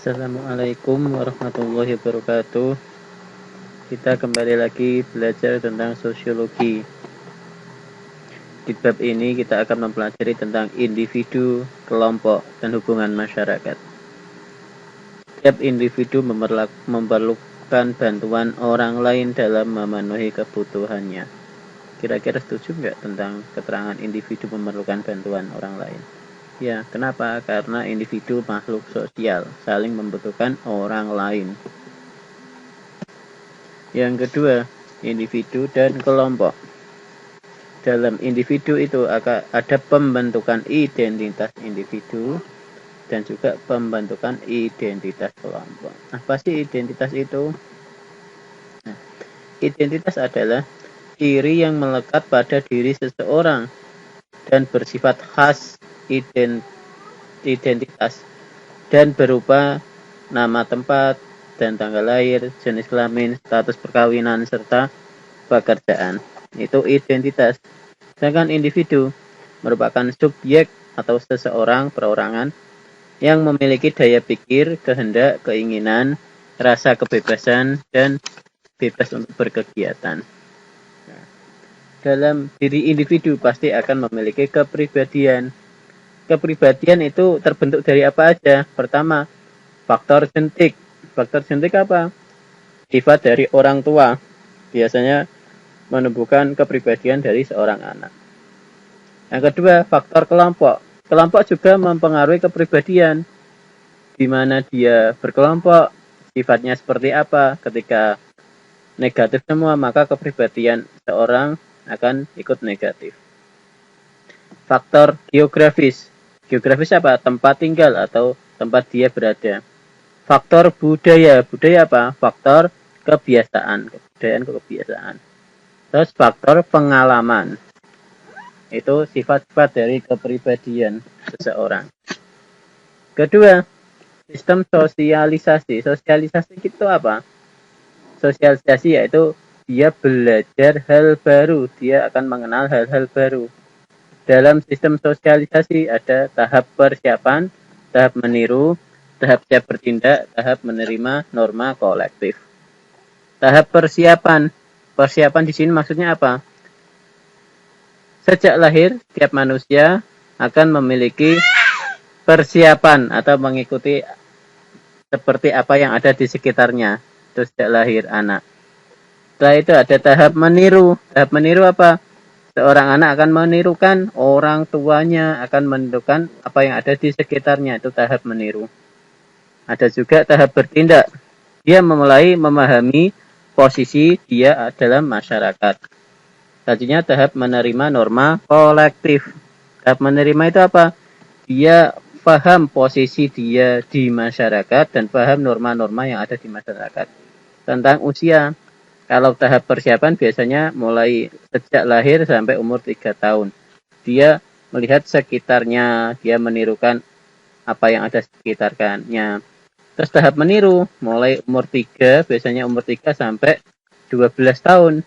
Assalamualaikum warahmatullahi wabarakatuh. Kita kembali lagi belajar tentang sosiologi. Di bab ini kita akan mempelajari tentang individu, kelompok, dan hubungan masyarakat. Setiap individu memerlukan bantuan orang lain dalam memenuhi kebutuhannya. Kira-kira setuju nggak tentang keterangan individu memerlukan bantuan orang lain? Ya, kenapa? Karena individu makhluk sosial, saling membutuhkan orang lain. Yang kedua, individu dan kelompok. Dalam individu itu ada pembentukan identitas individu dan juga pembentukan identitas kelompok. Apa sih identitas itu? Nah, identitas adalah ciri yang melekat pada diri seseorang dan bersifat khas identitas dan berupa nama tempat dan tanggal lahir, jenis kelamin, status perkawinan, serta pekerjaan. Itu identitas. Sedangkan individu merupakan subjek atau seseorang perorangan yang memiliki daya pikir, kehendak, keinginan, rasa kebebasan, dan bebas untuk berkegiatan. Dalam diri individu pasti akan memiliki kepribadian. Kepribadian itu terbentuk dari apa aja? Pertama, faktor genetik. Faktor genetik apa? Sifat dari orang tua. Biasanya menumbuhkan kepribadian dari seorang anak. Yang kedua, faktor kelompok. Kelompok juga mempengaruhi kepribadian. Di mana dia berkelompok, sifatnya seperti apa. Ketika negatif semua, maka kepribadian seorang akan ikut negatif. Faktor geografis. Geografis apa? Tempat tinggal atau tempat dia berada. Faktor budaya. Budaya apa? Faktor kebiasaan. Kebudayaan, kebiasaan. Terus faktor pengalaman. Itu sifat-sifat dari kepribadian seseorang. Kedua, sistem sosialisasi. Sosialisasi itu apa? Sosialisasi yaitu dia belajar hal baru, dia akan mengenal hal-hal baru. Dalam sistem sosialisasi ada tahap persiapan, tahap meniru, tahap siap bertindak, tahap menerima norma kolektif. Tahap persiapan. Persiapan di sini maksudnya apa? Sejak lahir, setiap manusia akan memiliki persiapan atau mengikuti seperti apa yang ada di sekitarnya. Itu sejak lahir anak. Setelah itu ada tahap meniru. Tahap meniru apa? Seorang anak akan menirukan orang tuanya, akan menirukan apa yang ada di sekitarnya. Itu tahap meniru. Ada juga tahap bertindak. Dia mulai memahami posisi dia dalam masyarakat. Selanjutnya tahap menerima norma kolektif. Tahap menerima itu apa? Dia paham posisi dia di masyarakat dan paham norma-norma yang ada di masyarakat. Tentang usia. Kalau tahap persiapan biasanya mulai sejak lahir sampai umur 3 tahun. Dia melihat sekitarnya, dia menirukan apa yang ada sekitarnya. Terus tahap meniru, mulai umur 3, biasanya umur 3 sampai 12 tahun.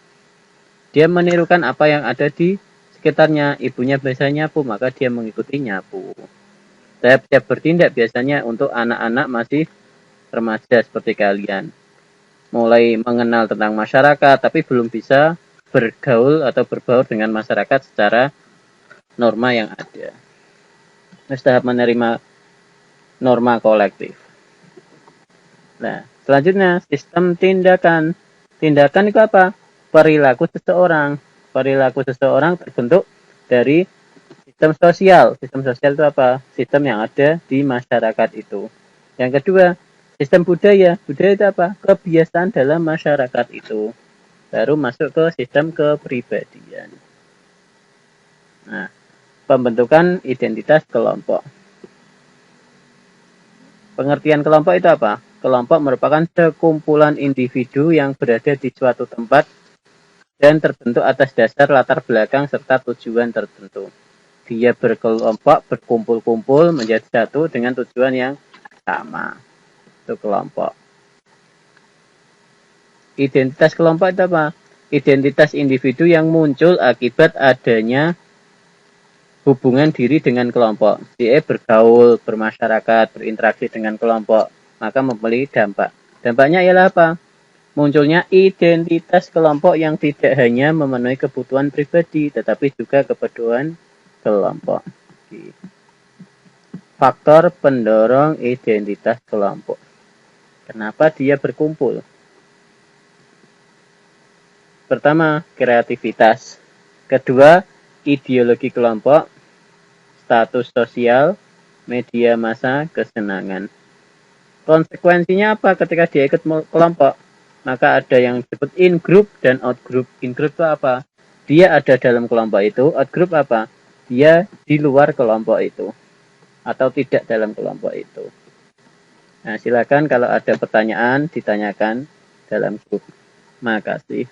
Dia menirukan apa yang ada di sekitarnya. Ibunya biasanya nyapu, maka dia mengikuti nyapu. Tahap siap bertindak biasanya untuk anak-anak masih remaja seperti kalian. Mulai mengenal tentang masyarakat, tapi belum bisa bergaul atau berbaur dengan masyarakat secara norma yang ada. Terus tahap menerima norma kolektif. Nah, selanjutnya sistem tindakan. Tindakan itu apa? Perilaku seseorang. Perilaku seseorang terbentuk dari sistem sosial. Sistem sosial itu apa? Sistem yang ada di masyarakat itu. Yang kedua, sistem budaya. Budaya itu apa? Kebiasaan dalam masyarakat itu. Baru masuk ke sistem kepribadian. Nah, pembentukan identitas kelompok. Pengertian kelompok itu apa? Kelompok merupakan sekumpulan individu yang berada di suatu tempat dan terbentuk atas dasar latar belakang serta tujuan tertentu. Dia berkelompok, berkumpul-kumpul menjadi satu dengan tujuan yang sama. Itu kelompok. Identitas kelompok itu apa? Identitas individu yang muncul akibat adanya hubungan diri dengan kelompok. Dia bergaul, bermasyarakat, berinteraksi dengan kelompok. maka memiliki dampak. Dampaknya ialah apa? Munculnya identitas kelompok yang tidak hanya memenuhi kebutuhan pribadi, tetapi juga kebutuhan kelompok. Faktor pendorong identitas kelompok. Kenapa dia berkumpul? Pertama, kreativitas. Kedua, ideologi kelompok, status sosial, media massa, kesenangan. Konsekuensinya apa ketika dia ikut kelompok? Maka ada yang disebut in group dan out group. In group itu apa? Dia ada dalam kelompok itu. Out group apa? Dia di luar kelompok itu atau tidak dalam kelompok itu. Nah, silakan kalau ada pertanyaan ditanyakan dalam grup. Makasih.